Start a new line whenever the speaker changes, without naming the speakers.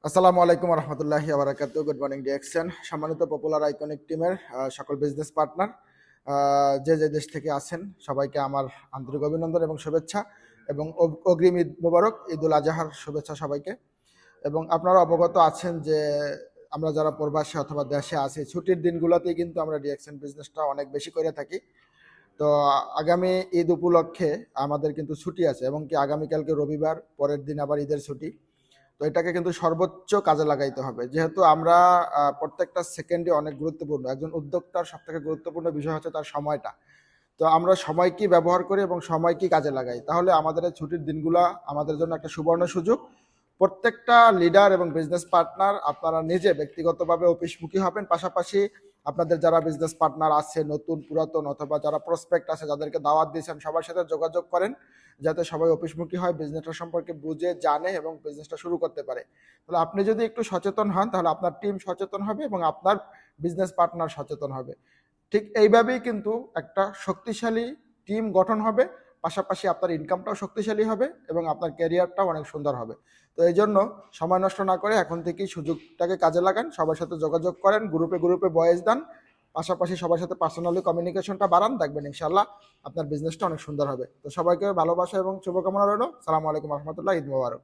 আসসালামু আলাইকুম রহমতুল্লাহি আবরাকাতু। গুড মর্নিং ডিএক্সএন, সম্মানিত পপুলার আইকনিক টিমের সকল বিজনেস পার্টনার যে যে দেশ থেকে আছেন সবাইকে আমার আন্তরিক অভিনন্দন এবং শুভেচ্ছা এবং অগ্রিম ঈদ মোবারক, ঈদুল আজহার শুভেচ্ছা সবাইকে। এবং আপনারা অবগত আছেন যে আমরা যারা প্রবাসী অথবা দেশে আছি, ছুটির দিনগুলোতেই কিন্তু আমরা ডিএক্সএন বিজনেসটা অনেক বেশি করে থাকি। তো আগামী ঈদ উপলক্ষে আমাদের কিন্তু ছুটি আছে এবং কি আগামীকালকে রবিবার, পরের দিন আবার ঈদের ছুটি। তো এটাকে কিন্তু সর্বোচ্চ কাজে লাগাইতে হবে, যেহেতু আমরা প্রত্যেকটা সেকেন্ডে অনেক গুরুত্বপূর্ণ। একজন উদ্যোক্তার সব থেকে গুরুত্বপূর্ণ বিষয় হচ্ছে তার সময়টা। তো আমরা সময় কি ব্যবহার করি এবং সময় কি কাজে লাগাই, তাহলে আমাদের এই ছুটির দিনগুলা আমাদের জন্য একটা সুবর্ণ সুযোগ। প্রত্যেকটা লিডার এবং বিজনেস পার্টনার আপনারা নিজে ব্যক্তিগতভাবে অফিসমুখী হবেন, পাশাপাশি আপনাদের যারা বিজনেস পার্টনার আছে নতুন পুরাতন অথবা যারা প্রসপেক্ট আছে যাদেরকে দাওয়াত দিয়েছেন সবার সাথে যোগাযোগ করেন, যাতে সবাই অফিসমুখী হয়, বিজনেসটা সম্পর্কে বুঝে জানে এবং বিজনেসটা শুরু করতে পারে। তাহলে আপনি যদি একটু সচেতন হন তাহলে আপনার টিম সচেতন হবে এবং আপনার বিজনেস পার্টনার সচেতন হবে। ঠিক এইভাবেই কিন্তু একটা শক্তিশালী টিম গঠন হবে, পাশাপাশি আপনার ইনকামটাও শক্তিশালী হবে এবং আপনার ক্যারিয়ারটাও অনেক সুন্দর হবে। তো এই জন্য সময় নষ্ট না করে এখন থেকেই সুযোগটাকে কাজে লাগান, সবার সাথে যোগাযোগ করেন, গ্রুপে গ্রুপে ভয়েস দেন, পাশাপাশি সবার সাথে পার্সোনালি কমিউনিকেশনটা বাড়ান, দেখবেন ইনশাল্লাহ আপনার বিজনেসটা অনেক সুন্দর হবে। তো সবাইকে ভালোবাসা এবং শুভকামনা রইল। সালামু আলাইকুম রহমতুল্লাহ, ঈদ মোবারক।